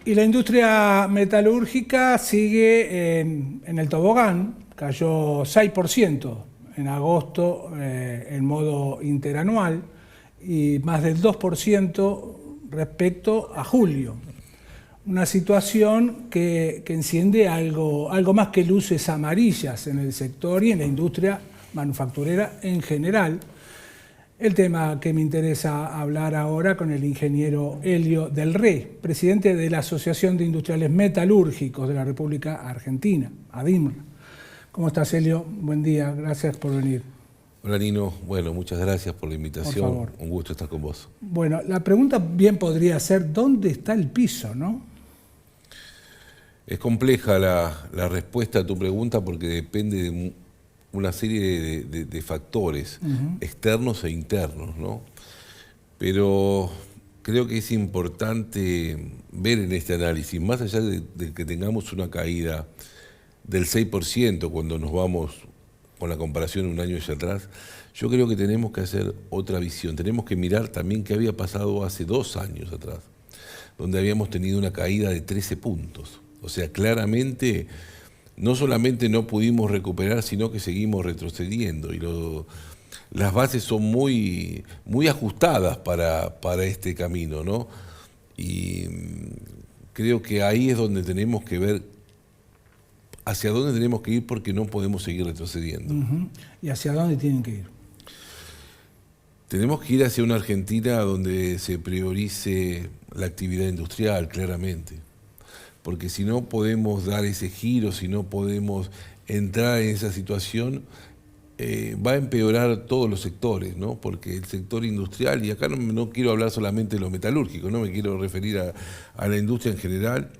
Y la industria metalúrgica sigue en el tobogán, cayó 6% en agosto en modo interanual y más del 2% respecto a julio. Una situación que enciende algo más que luces amarillas en el sector y en la industria manufacturera en general. El tema que me interesa hablar ahora con el ingeniero Elio Del Rey, presidente de la Asociación de Industriales Metalúrgicos de la República Argentina, ADIMR. ¿Cómo estás, Elio? Buen día, gracias por venir. Hola, Nino. Bueno, muchas gracias por la invitación. Por favor. Un gusto estar con vos. Bueno, la pregunta bien podría ser, ¿dónde está el piso, no? Es compleja la respuesta a tu pregunta porque depende de una serie de factores externos e internos, ¿no? Pero creo que es importante ver en este análisis, más allá de que tengamos una caída del 6% cuando nos vamos con la comparación un año hacia atrás, yo creo que tenemos que hacer otra visión. Tenemos que mirar también qué había pasado hace 2 años atrás, donde habíamos tenido una caída de 13 puntos. O sea, claramente no solamente no pudimos recuperar, sino que seguimos retrocediendo. Y las bases son muy ajustadas para este camino, ¿no? Y creo que ahí es donde tenemos que ver hacia dónde tenemos que ir porque no podemos seguir retrocediendo. ¿Y hacia dónde tienen que ir? Tenemos que ir hacia una Argentina donde se priorice la actividad industrial, claramente. Porque si no podemos dar ese giro, si no podemos entrar en esa situación, va a empeorar todos los sectores, ¿no? Porque el sector industrial, y acá no quiero hablar solamente de lo metalúrgico, no me quiero referir a la industria en general,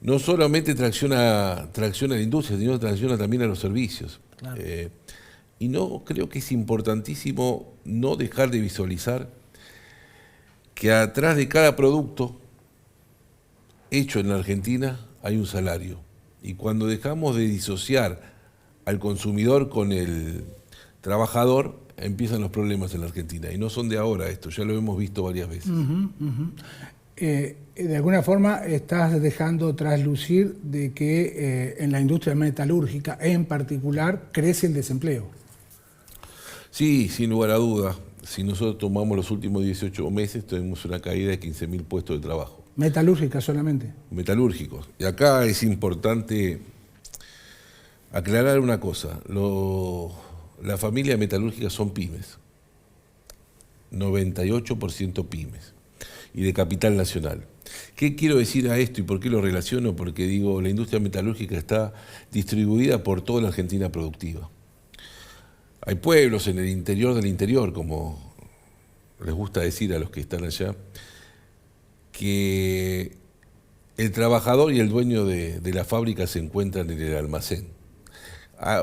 no solamente tracciona la industria, sino tracciona también a los servicios. Claro. Y no creo que es importantísimo no dejar de visualizar que atrás de cada producto hecho en la Argentina hay un salario. Y cuando dejamos de disociar al consumidor con el trabajador, empiezan los problemas en la Argentina. Y no son de ahora esto, ya lo hemos visto varias veces. De alguna forma estás dejando traslucir de que en la industria metalúrgica en particular crece el desempleo. Sí, sin lugar a dudas. Si nosotros tomamos los últimos 18 meses, tenemos una caída de 15.000 puestos de trabajo. ¿Metalúrgica solamente? Metalúrgicos. Y acá es importante aclarar una cosa. La familia metalúrgica son pymes. 98% pymes. Y de capital nacional. ¿Qué quiero decir a esto y por qué lo relaciono? Porque digo, la industria metalúrgica está distribuida por toda la Argentina productiva. Hay pueblos en el interior del interior, como les gusta decir a los que están allá, que el trabajador y el dueño de la fábrica se encuentran en el almacén.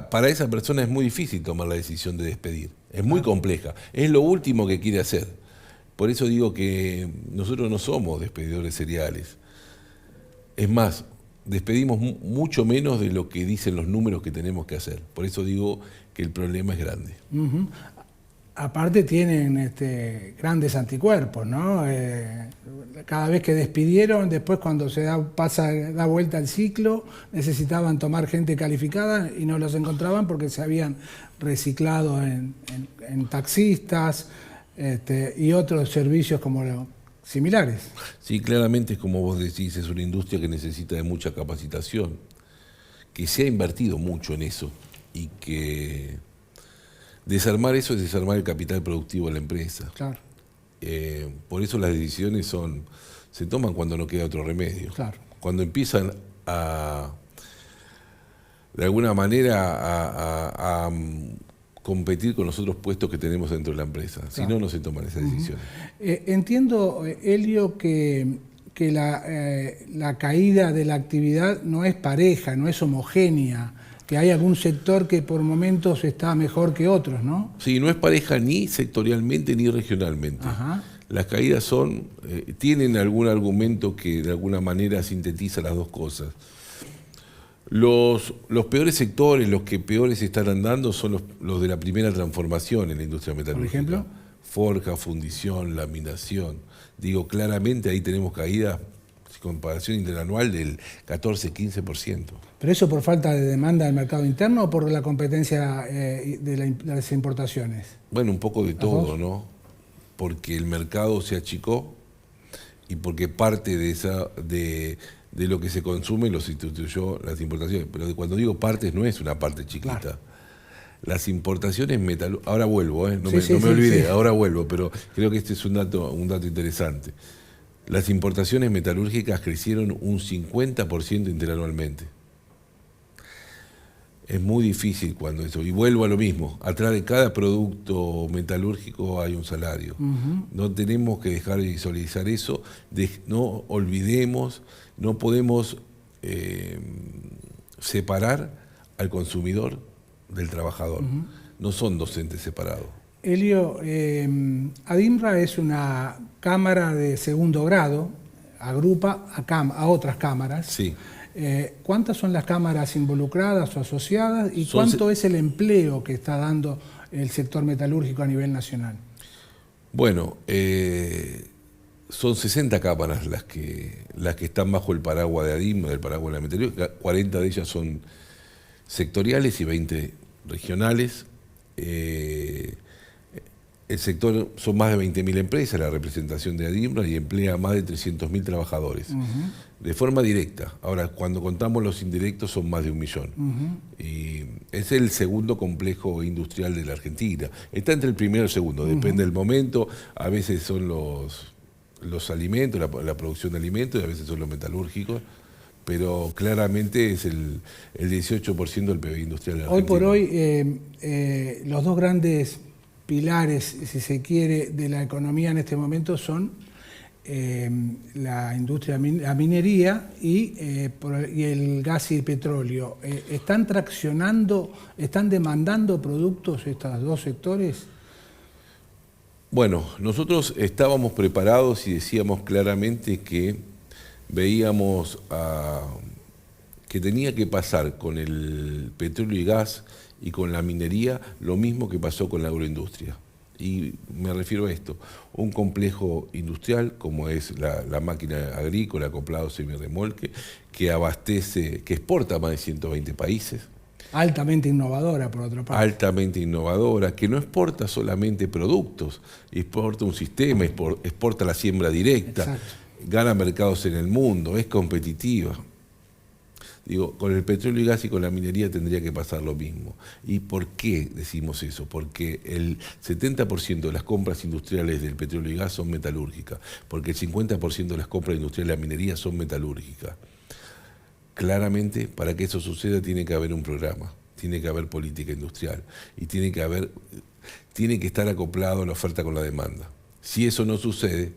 Para esa persona es muy difícil tomar la decisión de despedir, es muy compleja, es lo último que quiere hacer. Por eso digo que nosotros no somos despedidores seriales. Es más, despedimos mucho menos de lo que dicen los números que tenemos que hacer. Por eso digo que el problema es grande. Aparte tienen grandes anticuerpos, ¿no? Cada vez que despidieron, después cuando da vuelta el ciclo, necesitaban tomar gente calificada y no los encontraban porque se habían reciclado en taxistas y otros servicios como similares. Sí, claramente es como vos decís, es una industria que necesita de mucha capacitación, que se ha invertido mucho en eso y que desarmar eso es desarmar el capital productivo de la empresa. Claro. Por eso las decisiones se toman cuando no queda otro remedio. Claro. Cuando empiezan de alguna manera a competir con los otros puestos que tenemos dentro de la empresa. Claro. Si no, no se toman esas decisiones. Entiendo, Elio, que la caída de la actividad no es pareja, no es homogénea, que hay algún sector que por momentos está mejor que otros, ¿no? Sí, no es pareja ni sectorialmente ni regionalmente. Ajá. Las caídas tienen algún argumento que de alguna manera sintetiza las dos cosas. Los peores sectores, los que peores están andando son los de la primera transformación en la industria metalúrgica. ¿Por ejemplo? Forja, fundición, laminación. Digo, claramente ahí tenemos caídas comparación interanual del 14-15%. ¿Pero eso por falta de demanda del mercado interno o por la competencia de las importaciones? Bueno, un poco de ¿Las todo, dos? ¿no? Porque el mercado se achicó y porque parte de lo que se consume lo sustituyó las importaciones. Pero cuando digo partes, no es una parte chiquita. Claro. Las importaciones metalúrgicas, ahora vuelvo, no Sí, me olvidé, sí. ahora vuelvo, pero creo que este es un dato interesante. Las importaciones metalúrgicas crecieron un 50% interanualmente. Es muy difícil cuando eso, y vuelvo a lo mismo, atrás de cada producto metalúrgico hay un salario. No tenemos que dejar de visualizar eso, no olvidemos, no podemos separar al consumidor del trabajador. No son docentes separados. Elio, ADIMRA es una cámara de segundo grado, agrupa a otras cámaras. Sí. ¿Cuántas son las cámaras involucradas o asociadas y Son cuánto es el empleo que está dando el sector metalúrgico a nivel nacional? Bueno, son 60 cámaras las que están bajo el paraguas de ADIMRA, el paraguas de la metalúrgica. 40 de ellas son sectoriales y 20 regionales. El sector son más de 20.000 empresas, la representación de ADIMRA, y emplea más de 300.000 trabajadores, de forma directa. Ahora, cuando contamos los indirectos, son más de 1 millón. Y es el segundo complejo industrial de la Argentina. Está entre el primero y el segundo, depende del momento. A veces son los alimentos, la producción de alimentos, y a veces son los metalúrgicos. Pero claramente es el 18% del PBI industrial de la Argentina. Hoy por hoy, los dos grandes pilares, si se quiere, de la economía en este momento son la industria, la minería y el gas y el petróleo. ¿Están traccionando, están demandando productos estos dos sectores? Bueno, nosotros estábamos preparados y decíamos claramente que veíamos que tenía que pasar con el petróleo y gas y con la minería lo mismo que pasó con la agroindustria. Y me refiero a esto, un complejo industrial como es la máquina agrícola, acoplado semirremolque, que abastece, que exporta a más de 120 países. Altamente innovadora, por otra parte. Altamente innovadora, que no exporta solamente productos, exporta un sistema, exporta la siembra directa. Exacto. Gana mercados en el mundo, es competitiva. Digo, con el petróleo y gas y con la minería tendría que pasar lo mismo. ¿Y por qué decimos eso? Porque el 70% de las compras industriales del petróleo y gas son metalúrgicas, porque el 50% de las compras industriales de la minería son metalúrgicas. Claramente, para que eso suceda tiene que haber un programa, tiene que haber política industrial y tiene que estar acoplado la oferta con la demanda. Si eso no sucede,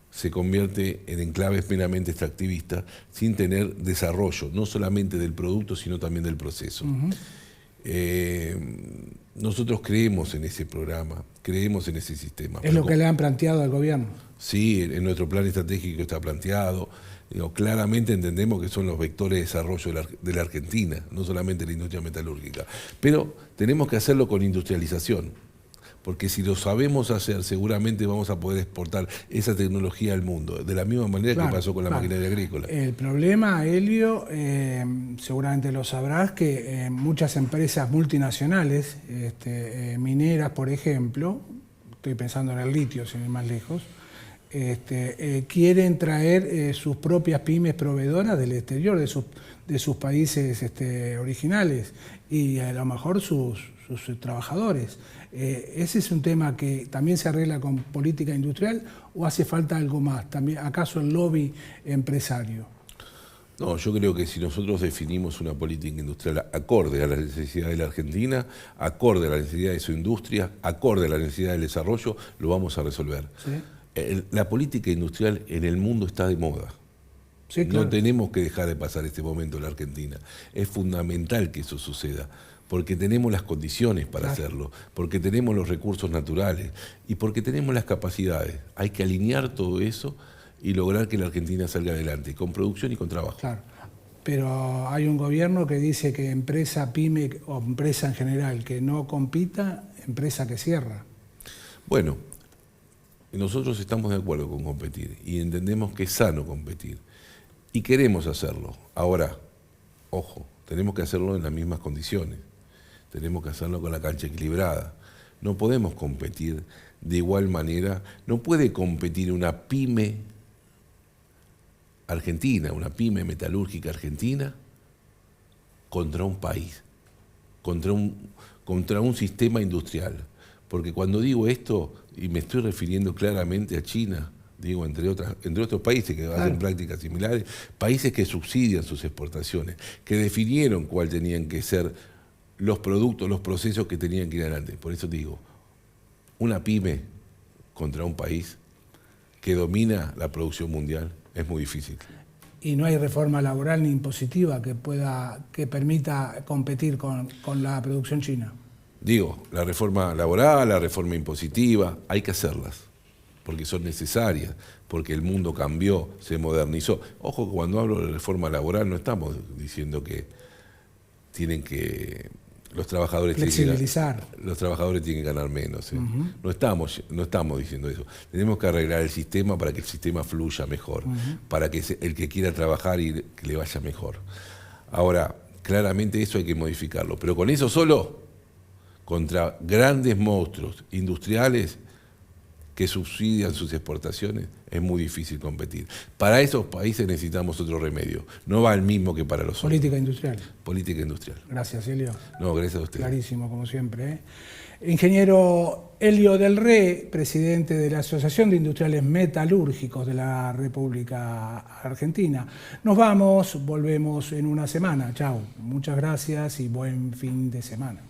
se convierte en enclaves meramente extractivistas sin tener desarrollo, no solamente del producto, sino también del proceso. Nosotros creemos en ese programa, creemos en ese sistema. ¿Es lo que le han planteado al gobierno? Sí, en nuestro plan estratégico está planteado. Digo, claramente entendemos que son los vectores de desarrollo de la Argentina, no solamente la industria metalúrgica. Pero tenemos que hacerlo con industrialización. Porque si lo sabemos hacer, seguramente vamos a poder exportar esa tecnología al mundo, de la misma manera que pasó con la maquinaria agrícola. El problema, Elio, seguramente lo sabrás, que muchas empresas multinacionales, mineras, por ejemplo, estoy pensando en el litio, sin ir más lejos, quieren traer sus propias pymes proveedoras del exterior, de sus países originales, y a lo mejor sus trabajadores. ¿Ese es un tema que también se arregla con política industrial o hace falta algo más? ¿También, acaso el lobby empresario? No, yo creo que si nosotros definimos una política industrial acorde a las necesidades de la Argentina, acorde a la necesidad de su industria, acorde a la necesidad del desarrollo, lo vamos a resolver. ¿Sí? La política industrial en el mundo está de moda. Sí, claro. No tenemos que dejar de pasar este momento en la Argentina. Es fundamental que eso suceda, porque tenemos las condiciones para hacerlo, porque tenemos los recursos naturales y porque tenemos las capacidades. Hay que alinear todo eso y lograr que la Argentina salga adelante, con producción y con trabajo. Claro, pero hay un gobierno que dice que empresa pyme o empresa en general que no compita, empresa que cierra. Bueno, nosotros estamos de acuerdo con competir y entendemos que es sano competir. Y queremos hacerlo. Ahora, ojo, tenemos que hacerlo en las mismas condiciones. Tenemos que hacerlo con la cancha equilibrada. No podemos competir de igual manera. No puede competir una pyme argentina, una pyme metalúrgica argentina, contra un país, contra un sistema industrial. Porque cuando digo esto, y me estoy refiriendo claramente a China, digo entre otros países que hacen prácticas similares, países que subsidian sus exportaciones, que definieron cuál tenían que ser los productos, los procesos que tenían que ir adelante. Por eso digo, una pyme contra un país que domina la producción mundial es muy difícil. Y no hay reforma laboral ni impositiva que permita competir con la producción china. Digo, la reforma laboral, la reforma impositiva, hay que hacerlas, porque son necesarias, porque el mundo cambió, se modernizó. Ojo, que cuando hablo de reforma laboral no estamos diciendo que tienen que los trabajadores flexibilizar. Los trabajadores tienen que ganar menos. No estamos diciendo eso. Tenemos que arreglar el sistema para que el sistema fluya mejor, para que el que quiera trabajar y que le vaya mejor. Ahora, claramente eso hay que modificarlo, pero con eso solo, contra grandes monstruos industriales que subsidian sus exportaciones, es muy difícil competir. Para esos países necesitamos otro remedio. No va el mismo que para los otros. Política industrial. Política industrial. Gracias, Helio. No, gracias a usted. Clarísimo, como siempre. Ingeniero Helio del Re, presidente de la Asociación de Industriales Metalúrgicos de la República Argentina. Nos vamos, volvemos en una semana. Chao. Muchas gracias y buen fin de semana.